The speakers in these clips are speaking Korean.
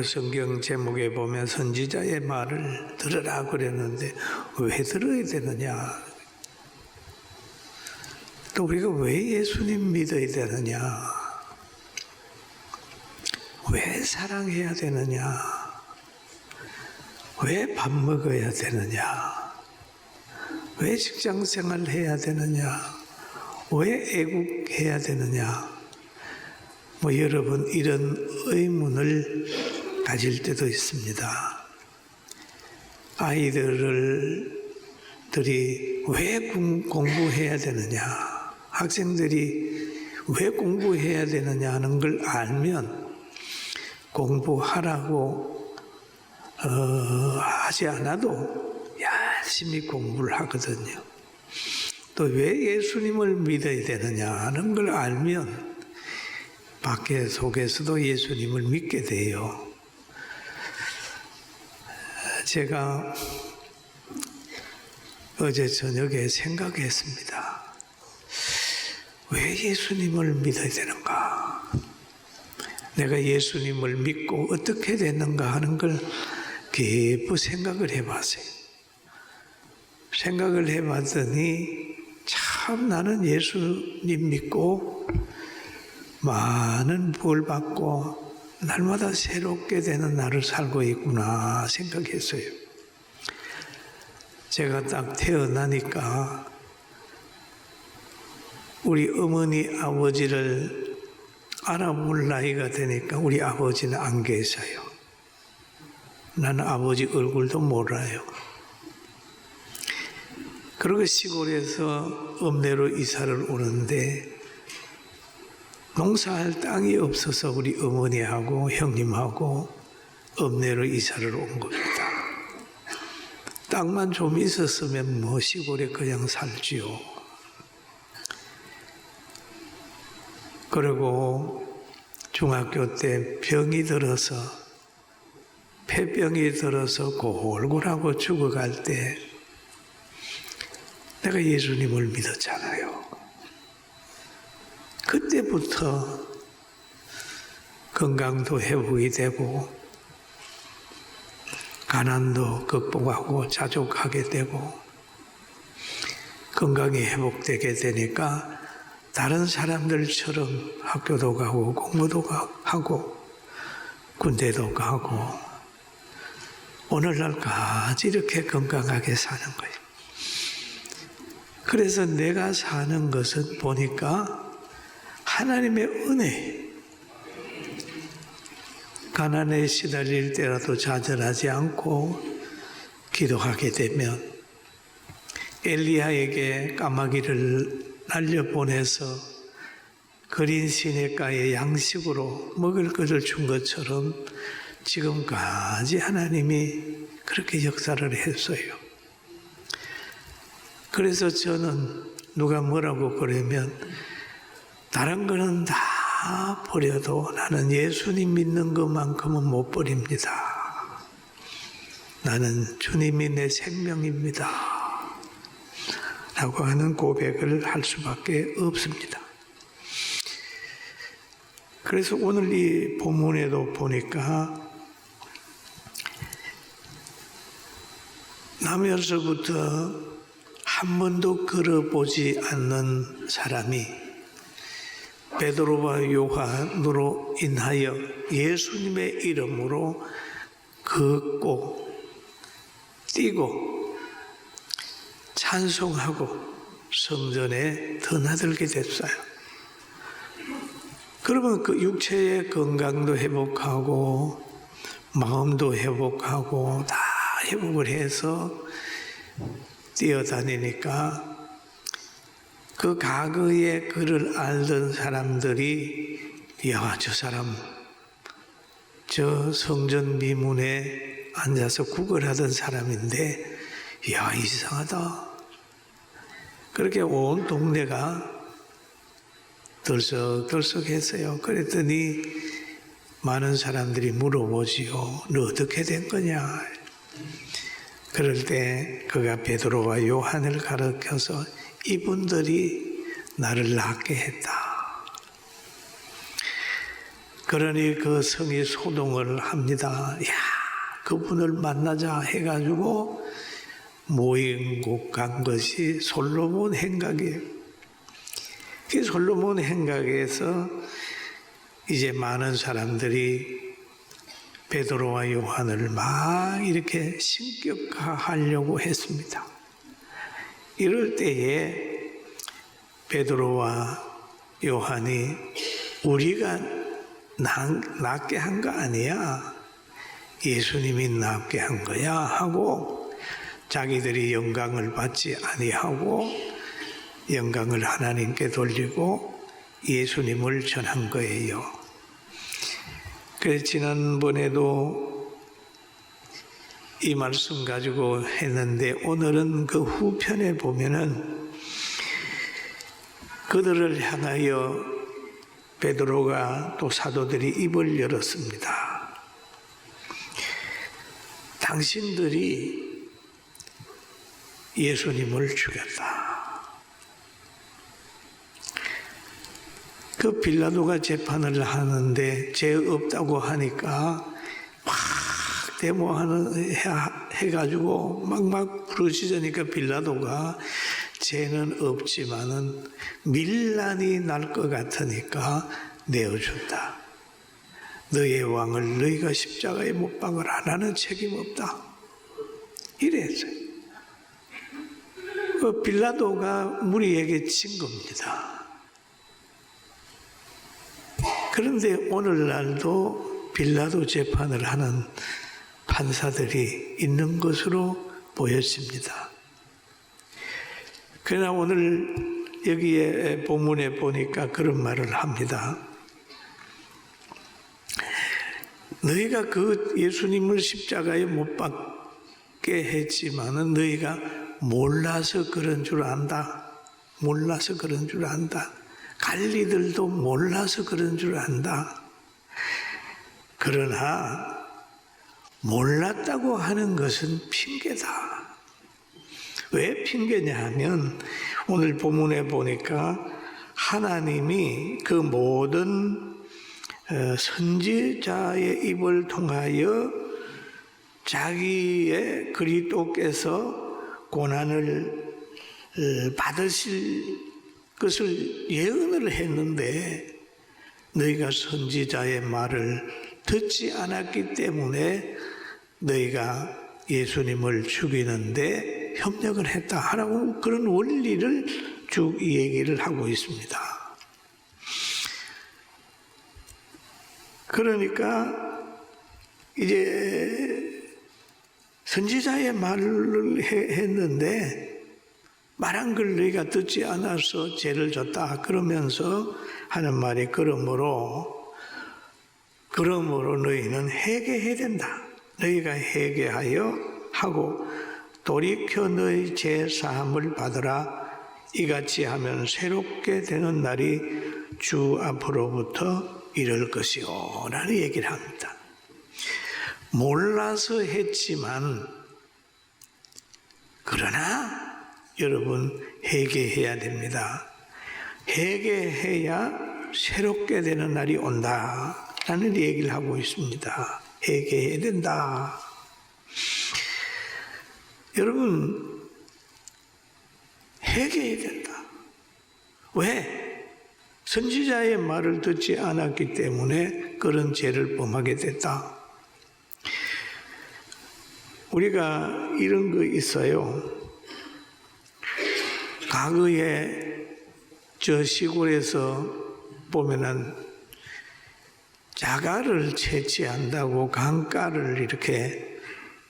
오늘 성경 제목에 보면 선지자의 말을 들으라 그랬는데 왜 들어야 되느냐? 또 우리가 왜 예수님 믿어야 되느냐? 왜 사랑해야 되느냐? 왜 밥 먹어야 되느냐? 왜 직장 생활 해야 되느냐? 왜 애국해야 되느냐? 여러분 이런 의문을 가질 때도 있습니다. 아이들이 왜 공부해야 되느냐? 학생들이 왜 공부해야 되느냐 하는 걸 알면 공부하라고 하지 않아도 열심히 공부를 하거든요. 또 왜 예수님을 믿어야 되느냐 하는 걸 알면 밖에 속에서도 예수님을 믿게 돼요. 제가 어제 저녁에 생각했습니다. 왜 예수님을 믿어야 되는가? 내가 예수님을 믿고 어떻게 됐는가 하는 걸 깊이 생각을 해봤어요. 생각을 해봤더니 참 나는 예수님 믿고 많은 복을 받고 날마다 새롭게 되는 날을 살고 있구나 생각했어요. 제가 딱 태어나니까 우리 어머니 아버지를 알아볼 나이가 되니까 우리 아버지는 안 계셔요. 나는 아버지 얼굴도 몰라요. 그리고 시골에서 읍내로 이사를 오는데 농사할 땅이 없어서 우리 어머니하고 형님하고 읍내로 이사를 온 겁니다. 땅만 좀 있었으면 시골에 그냥 살지요. 그리고 중학교 때 병이 들어서 폐병이 들어서 골골하고 죽어갈 때 내가 예수님을 믿었잖아요. 그때부터 건강도 회복이 되고 가난도 극복하고 자족하게 되고 건강이 회복되게 되니까 다른 사람들처럼 학교도 가고 공부도 하고 군대도 가고 오늘날까지 이렇게 건강하게 사는 거예요. 그래서 내가 사는 것은 보니까 하나님의 은혜, 가난에 시달릴 때라도 좌절하지 않고 기도하게 되면 엘리야에게 까마귀를 날려보내서 거린 시냇가에 양식으로 먹을 것을 준 것처럼 지금까지 하나님이 그렇게 역사를 했어요. 그래서 저는 누가 뭐라고 그러면 다른 거는 다 버려도 나는 예수님 믿는 것만큼은 못 버립니다. 나는 주님이 내 생명입니다. 라고 하는 고백을 할 수밖에 없습니다. 그래서 오늘 이 본문에도 보니까 나면서부터 한 번도 걸어보지 않는 사람이 베드로와 요한으로 인하여 예수님의 이름으로 걷고 뛰고 찬송하고 성전에 드나들게 됐어요. 그러면 그 육체의 건강도 회복하고 마음도 회복하고 다 회복을 해서 뛰어다니니까 그 과거에 그를 알던 사람들이 야, 저 사람 저 성전 미문에 앉아서 구걸하던 사람인데 야, 이상하다. 그렇게 온 동네가 들썩들썩했어요. 그랬더니 많은 사람들이 물어보지요. 너 어떻게 된 거냐? 그럴 때 그가 베드로와 요한을 가르쳐서 이분들이 나를 낫게 했다. 그러니 그 성이 소동을 합니다. 야, 그분을 만나자 해가지고 모인 곳 간 것이 솔로몬 행각이에요. 그 솔로몬 행각에서 이제 많은 사람들이 베드로와 요한을 막 이렇게 신격화하려고 했습니다. 이럴 때에 베드로와 요한이 우리가 낫게 한 거 아니야, 예수님이 낫게 한 거야 하고 자기들이 영광을 받지 아니하고 영광을 하나님께 돌리고 예수님을 전한 거예요. 그래서 지난번에도 이 말씀 가지고 했는데 오늘은 그 후편에 보면은 그들을 향하여 베드로가 또 사도들이 입을 열었습니다. 당신들이 예수님을 죽였다. 그 빌라도가 재판을 하는데 죄 없다고 하니까 막 해가지고 막 부르짖으니까 빌라도가 죄는 없지만은 밀란이 날 것 같으니까 내어준다. 너의 왕을 너희가 십자가에 못 박으라. 나는 책임 없다. 이랬어요. 그 빌라도가 무리에게 진 겁니다. 그런데 오늘날도 빌라도 재판을 하는 판사들이 있는 것으로 보여집니다. 그러나 오늘 여기에 본문에 보니까 그런 말을 합니다. 너희가 그 예수님을 십자가에 못 박게 했지만은 너희가 몰라서 그런 줄 안다. 몰라서 그런 줄 안다. 관리들도 몰라서 그런 줄 안다. 그러나 몰랐다고 하는 것은 핑계다. 왜 핑계냐 하면 오늘 본문에 보니까 하나님이 그 모든 선지자의 입을 통하여 자기의 그리스도께서 고난을 받으실 것을 예언을 했는데 너희가 선지자의 말을 듣지 않았기 때문에 너희가 예수님을 죽이는데 협력을 했다 하라고 그런 원리를 쭉 얘기를 하고 있습니다. 그러니까 이제 선지자의 말을 했는데 말한 걸 너희가 듣지 않아서 죄를 졌다 그러면서 하는 말이 그러므로 너희는 회개해야 된다. 너희가 회개하여 하고 돌이켜 너희 죄 사함을 받으라. 이같이 하면 새롭게 되는 날이 주 앞으로부터 이럴 것이요 라는 얘기를 합니다. 몰라서 했지만 그러나 여러분 회개해야 됩니다. 회개해야 새롭게 되는 날이 온다 라는 얘기를 하고 있습니다. 회개해야 된다. 여러분 회개해야 된다. 왜? 선지자의 말을 듣지 않았기 때문에 그런 죄를 범하게 됐다. 우리가 이런 거 있어요. 과거에 저 시골에서 보면은 자갈을 채취한다고 강가를 이렇게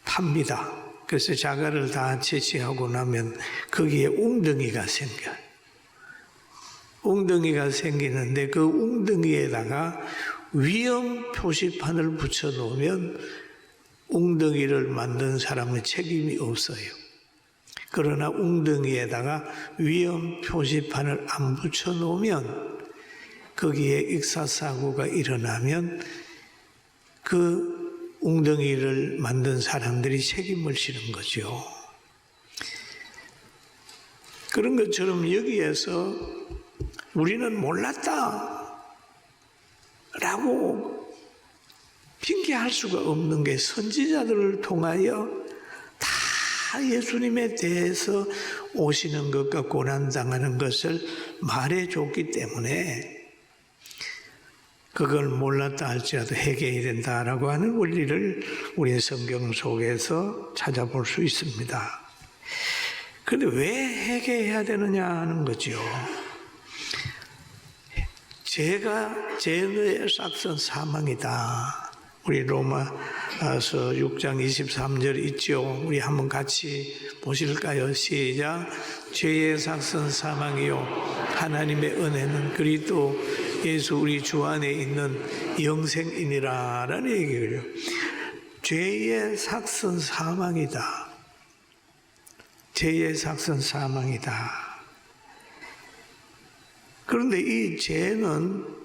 팝니다. 그래서 자갈을 다 채취하고 나면 거기에 웅덩이가 생겨요. 웅덩이가 생기는데 그 웅덩이에다가 위험 표시판을 붙여 놓으면 웅덩이를 만든 사람의 책임이 없어요. 그러나 웅덩이에다가 위험 표시판을 안 붙여 놓으면 거기에 익사사고가 일어나면 그 웅덩이를 만든 사람들이 책임을 지는 거죠. 그런 것처럼 여기에서 우리는 몰랐다 라고 핑계할 수가 없는 게 선지자들을 통하여 다 예수님에 대해서 오시는 것과 고난당하는 것을 말해줬기 때문에 그걸 몰랐다 할지라도 회개해야 된다라고 하는 원리를 우리 성경 속에서 찾아볼 수 있습니다. 그런데 왜 회개해야 되느냐 하는 거죠. 죄의 싹은 사망이다. 우리 로마서 6장 23절 있죠. 우리 한번 같이 보실까요? 시작. 죄의 삭은 사망이요 하나님의 은혜는 그리스도 예수 우리 주 안에 있는 영생이니라 라는 얘기예요. 죄의 삭은 사망이다. 죄의 삭은 사망이다. 그런데 이 죄는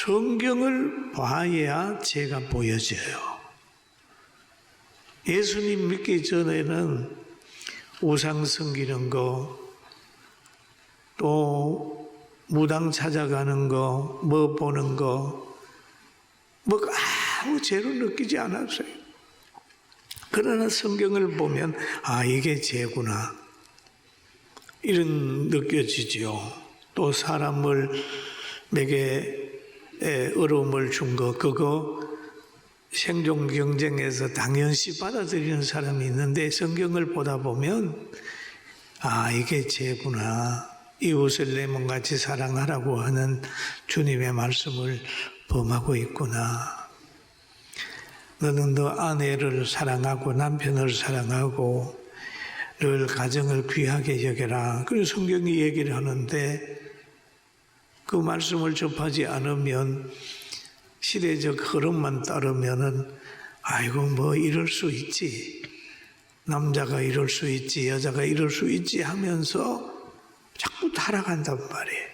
성경을 봐야 죄가 보여져요. 예수님 믿기 전에는 우상 섬기는 거, 또 무당 찾아가는 거, 뭐 보는 거, 뭐 아무 죄를 느끼지 않았어요. 그러나 성경을 보면 아 이게 죄구나 이런 느껴지죠. 또 사람에게 어려움을 준 거 그거 생존 경쟁에서 당연시 받아들이는 사람이 있는데 성경을 보다 보면 아 이게 죄구나. 이웃을 내 몸같이 사랑하라고 하는 주님의 말씀을 범하고 있구나. 너는 너 아내를 사랑하고 남편을 사랑하고 늘 가정을 귀하게 여겨라. 그래서 성경이 얘기를 하는데 그 말씀을 접하지 않으면 시대적 흐름만 따르면은 아이고 뭐 이럴 수 있지. 남자가 이럴 수 있지. 여자가 이럴 수 있지 하면서 자꾸 타락한단 말이에요.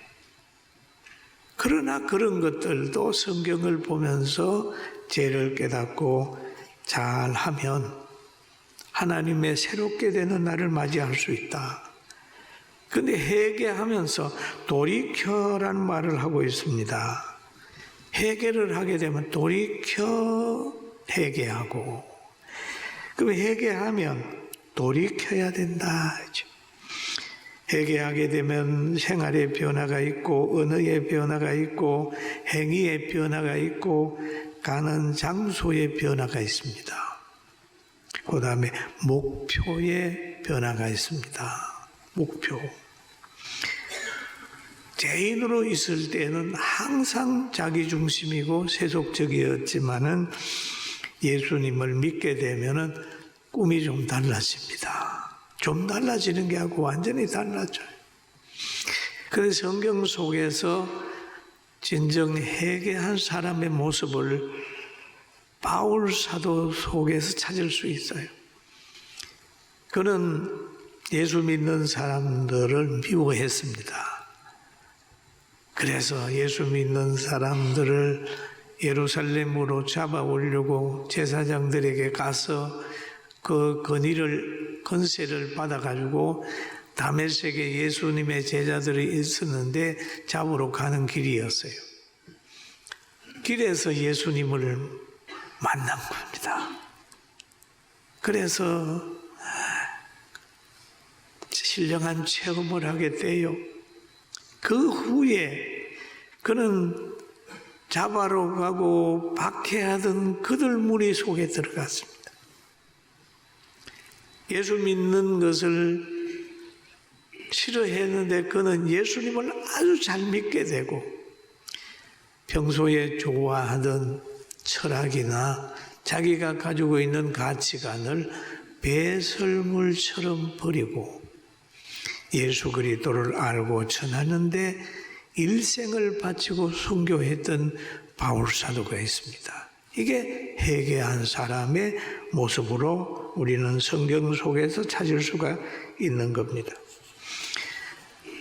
그러나 그런 것들도 성경을 보면서 죄를 깨닫고 잘하면 하나님의 새롭게 되는 날을 맞이할 수 있다. 그런데 회개하면서 돌이켜라는 말을 하고 있습니다. 회개를 하게 되면 돌이켜 회개하고 그럼 회개하면 돌이켜야 된다. 회개하게 되면 생활의 변화가 있고 언어의 변화가 있고 행위의 변화가 있고 가는 장소의 변화가 있습니다. 그 다음에 목표의 변화가 있습니다. 목표. 죄인으로 있을 때는 항상 자기중심이고 세속적이었지만은 예수님을 믿게 되면은 꿈이 좀 달라집니다. 좀 달라지는 게 아니고 완전히 달라져요. 그래서 성경 속에서 진정 회개한 사람의 모습을 바울 사도 속에서 찾을 수 있어요. 그는 예수 믿는 사람들을 미워했습니다. 그래서 예수 믿는 사람들을 예루살렘으로 잡아오려고 제사장들에게 가서 그 건세를 받아가지고 다메섹에 예수님의 제자들이 있었는데 잡으러 가는 길이었어요. 길에서 예수님을 만난 겁니다. 그래서 신령한 체험을 하게 돼요. 그 후에 그는 잡아러 가고 박해하던 그들 무리 속에 들어갔습니다. 예수 믿는 것을 싫어했는데 그는 예수님을 아주 잘 믿게 되고 평소에 좋아하던 철학이나 자기가 가지고 있는 가치관을 배설물처럼 버리고 예수 그리스도를 알고 전하는데 일생을 바치고 순교했던 바울 사도가 있습니다. 이게 회개한 사람의 모습으로 우리는 성경 속에서 찾을 수가 있는 겁니다.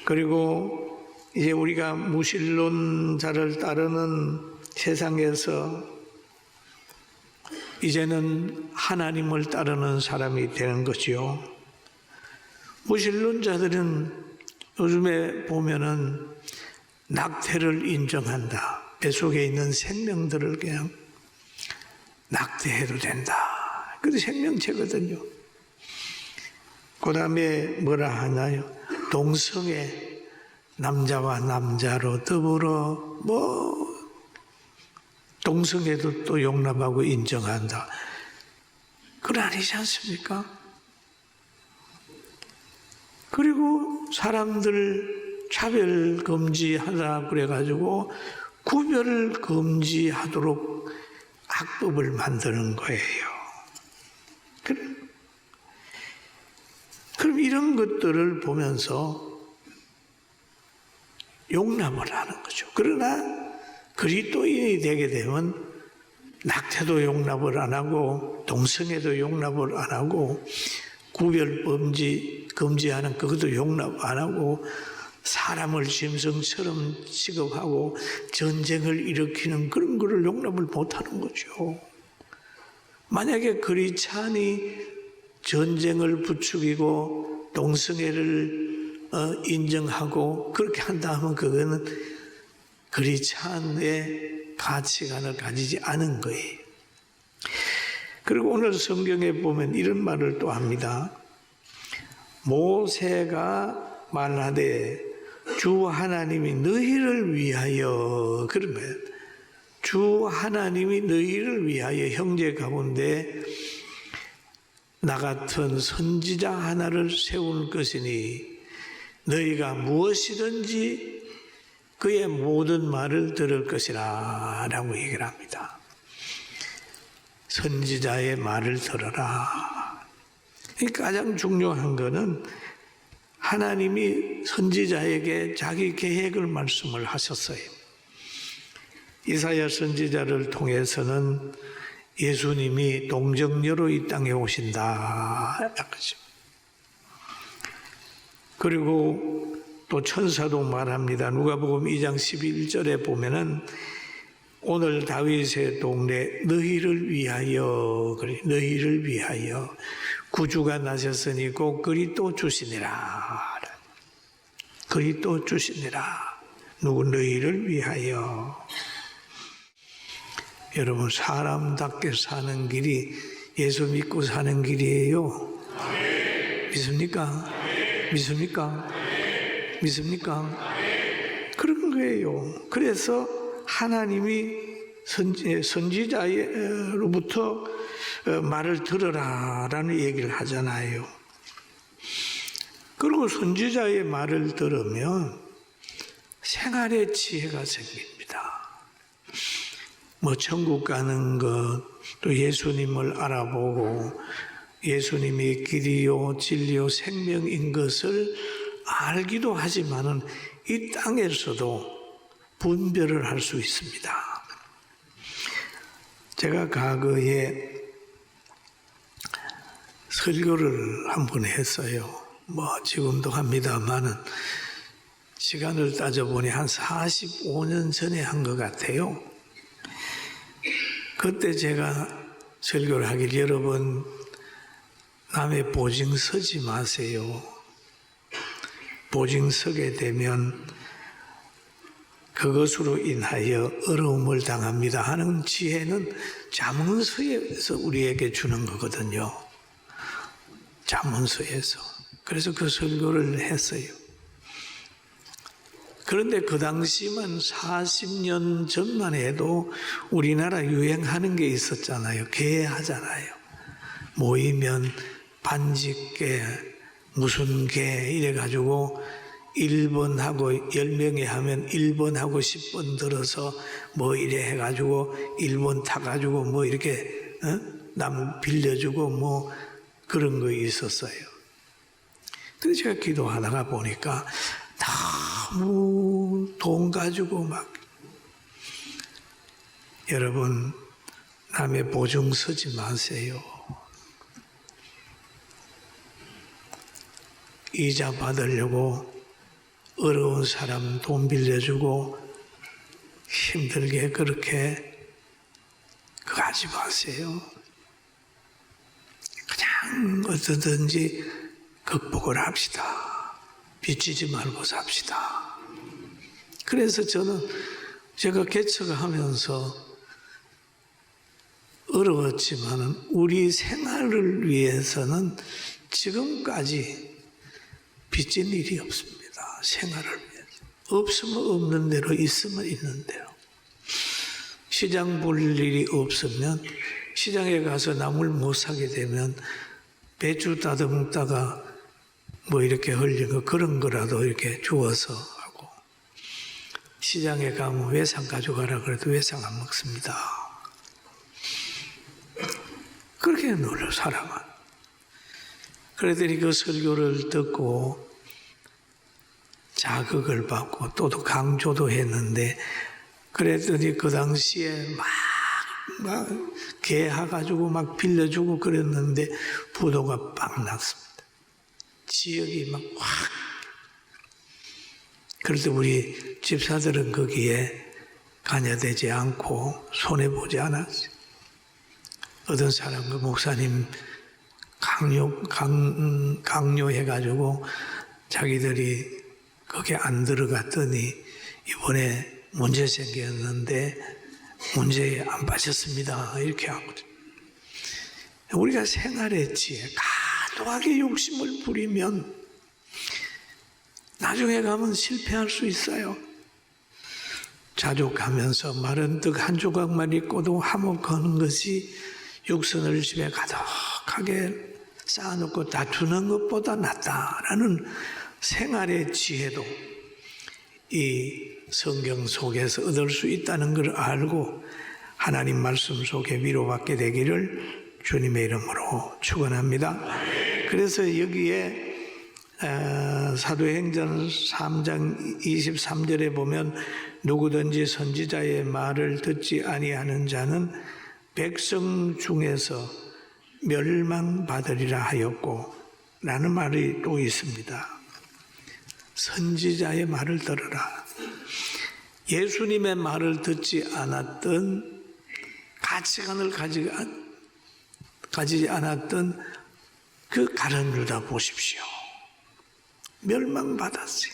그리고 이제 우리가 무신론자를 따르는 세상에서 이제는 하나님을 따르는 사람이 되는 거지요. 무신론자들은 요즘에 보면은 낙태를 인정한다. 뱃속에 있는 생명들을 그냥 낙태해도 된다. 그게 생명체거든요. 그 다음에 뭐라 하나요? 동성애, 남자와 남자로 더불어 동성애도 또 용납하고 인정한다. 그건 아니지 않습니까? 그리고 사람들 차별 금지하라 그래가지고 구별 금지하도록 악법을 만드는 거예요. 그럼 이런 것들을 보면서 용납을 하는 거죠. 그러나 그리스도인이 되게 되면 낙태도 용납을 안 하고 동성애도 용납을 안 하고 구별 금지하는 그것도 용납 안 하고 사람을 짐승처럼 취급하고 전쟁을 일으키는 그런 거를 용납을 못 하는 거죠. 만약에 그리스찬이 전쟁을 부추기고 동성애를 인정하고 그렇게 한다면 그거는 그리스찬의 가치관을 가지지 않은 거예요. 그리고 오늘 성경에 보면 이런 말을 또 합니다. 모세가 말하되 주 하나님이 너희를 위하여, 그러면 주 하나님이 너희를 위하여 형제 가운데 나 같은 선지자 하나를 세울 것이니 너희가 무엇이든지 그의 모든 말을 들을 것이라 라고 얘기를 합니다. 선지자의 말을 들어라. 가장 중요한 것은 하나님이 선지자에게 자기 계획을 말씀을 하셨어요. 이사야 선지자를 통해서는 예수님이 동정녀로 이 땅에 오신다. 그리고 또 천사도 말합니다. 누가복음 2장 11절에 보면은 오늘 다윗의 동네 너희를 위하여, 그래, 너희를 위하여 구주가 나셨으니 곧 그리스도 주시니라. 그리스도 주시니라. 누구? 너희를 위하여. 여러분, 사람답게 사는 길이 예수 믿고 사는 길이에요. 믿습니까? 믿습니까? 믿습니까? 그런 거예요. 그래서 하나님이 선지자로부터 말을 들어라라는 얘기를 하잖아요. 그리고 선지자의 말을 들으면 생활의 지혜가 생깁니다. 천국 가는 것, 또 예수님을 알아보고 예수님이 길이요 진리요 생명인 것을 알기도 하지만은 이 땅에서도 분별을 할 수 있습니다. 제가 과거에 설교를 한 번 했어요. 지금도 합니다만은 시간을 따져보니 한 45년 전에 한 것 같아요. 그때 제가 설교를 하길 여러분 남의 보증 서지 마세요. 보증 서게 되면 그것으로 인하여 어려움을 당합니다 하는 지혜는 잠언서에서 우리에게 주는 거거든요. 잠언서에서. 그래서 그 설교를 했어요. 그런데 그 당시만 40년 전만 해도 우리나라 유행하는 게 있었잖아요. 개하잖아요. 모이면 반직개, 무슨 개 이래가지고 1번하고 10명이 하면 1번하고 10번 들어서 이래 해가지고 1번 타가지고 이렇게 남 빌려주고 그런 거 있었어요. 그래서 제가 기도하다가 보니까 너무 돈 가지고 여러분 남의 보증 서지 마세요. 이자 받으려고 어려운 사람 돈 빌려주고 힘들게 그렇게 그거 하지 마세요. 그냥 어떻든지 극복을 합시다. 빚지지 말고 삽시다. 그래서 저는 제가 개척하면서 어려웠지만 우리 생활을 위해서는 지금까지 빚진 일이 없습니다. 생활을 위해서. 없으면 없는 대로, 있으면 있는 대로. 시장 볼 일이 없으면 시장에 가서 나물 못 사게 되면 배추 따듬다가 뭐 이렇게 흘린 거 그런 거라도 이렇게 주워서 하고, 시장에 가면 외상 가져가라 그래도 외상 안 먹습니다. 그렇게 놀려 사람은. 그랬더니 그 설교를 듣고 자극을 받고 또 강조도 했는데, 그랬더니 그 당시에 막 개하가지고 막 빌려주고 그랬는데 부도가 빵 났습니다. 지역이 막 확. 그럴 때 우리 집사들은 거기에 관여되지 않고 손해보지 않았어요. 어떤 사람, 그 목사님 강요해가지고 자기들이 거기에 안 들어갔더니 이번에 문제 생겼는데 문제에 안 빠졌습니다. 이렇게 하거든요. 우리가 생활의 지혜, 과도하게 욕심을 부리면 나중에 가면 실패할 수 있어요. 자족하면서 마른 떡 한 조각만 있고도 화목하는 것이 육선을 집에 가득하게 쌓아놓고 다투는 것보다 낫다라는 생활의 지혜도 이 성경 속에서 얻을 수 있다는 걸 알고 하나님 말씀 속에 위로받게 되기를 주님의 이름으로 축원합니다. 그래서 여기에 사도행전 3장 23절에 보면 누구든지 선지자의 말을 듣지 아니하는 자는 백성 중에서 멸망받으리라 하였고 라는 말이 또 있습니다. 선지자의 말을 들으라. 예수님의 말을 듣지 않았던, 가치관을 가지지 않았던 그 가룟 유다 보십시오. 멸망받았어요.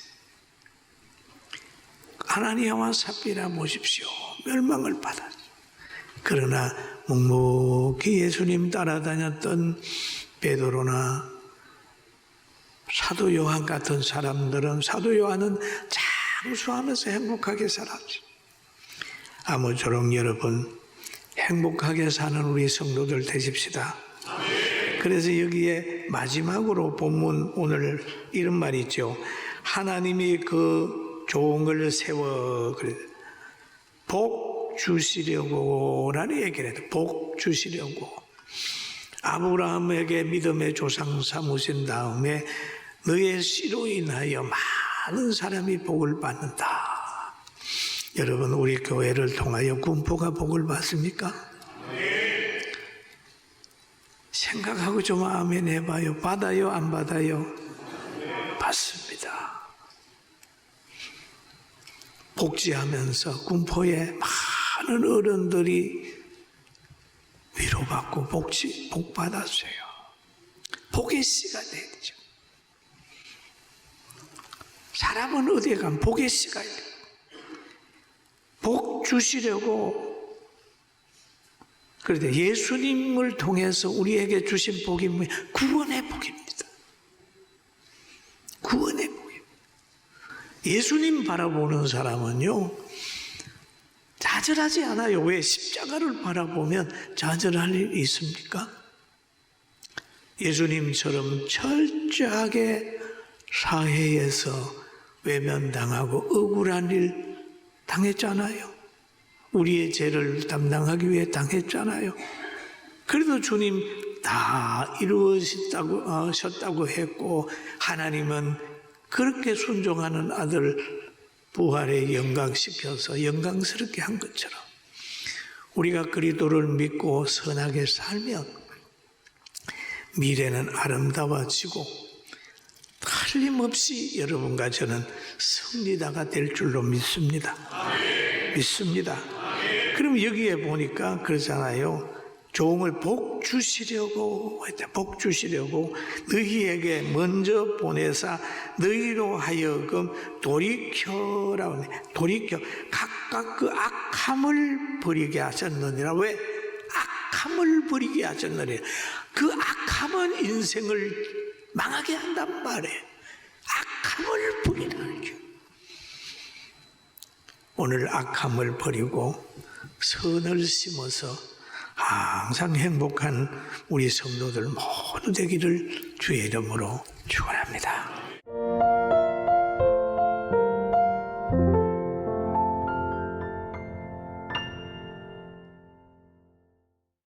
아나니아와 삽비라 보십시오. 멸망을 받았어요. 그러나 묵묵히 예수님 따라다녔던 베드로나 사도 요한 같은 사람들은, 사도 요한은 장수하면서 행복하게 살았죠. 아무쪼록 여러분 행복하게 사는 우리 성도들 되십시다. 그래서 여기에 마지막으로 본문 오늘 이런 말이 있죠. 하나님이 그 종을 세워 복 주시려고 라는 얘기를 해요. 복 주시려고. 아브라함에게 믿음의 조상 삼으신 다음에 너의 씨로 인하여 많은 사람이 복을 받는다. 여러분 우리 교회를 통하여 군포가 복을 받습니까? 네. 생각하고 좀 아멘 해봐요. 받아요 안 받아요? 네. 받습니다. 복지하면서 군포에 많은 어른들이 위로받고 복 받았어요. 복의 씨가 되죠. 사람은 어디에 가면 복의 씨가 돼요. 복 주시려고. 그런데 예수님을 통해서 우리에게 주신 복이 뭐예요? 구원의 복입니다. 구원의 복입니다. 예수님 바라보는 사람은요 좌절하지 않아요. 왜? 십자가를 바라보면 좌절할 일이 있습니까? 예수님처럼 철저하게 사회에서 외면당하고 억울한 일 당했잖아요. 우리의 죄를 담당하기 위해 당했잖아요. 그래도 주님 다 이루어졌다고 했고, 하나님은 그렇게 순종하는 아들 부활에 영광시켜서 영광스럽게 한 것처럼 우리가 그리스도를 믿고 선하게 살면 미래는 아름다워지고 틀림없이 여러분과 저는 승리자가 될 줄로 믿습니다. 믿습니다. 그럼 여기에 보니까 그러잖아요. 종을 복 복 주시려고 너희에게 먼저 보내사 너희로 하여금 돌이켜라고 해. 돌이켜 각각 그 악함을 버리게 하셨느니라. 왜? 악함을 버리게 하셨느니라. 그 악함은 인생을 망하게 한단 말이에요. 악함을 버리라는 거예요. 오늘 악함을 버리고 선을 심어서 항상 행복한 우리 성도들 모두 되기를 주의 이름으로 축원합니다.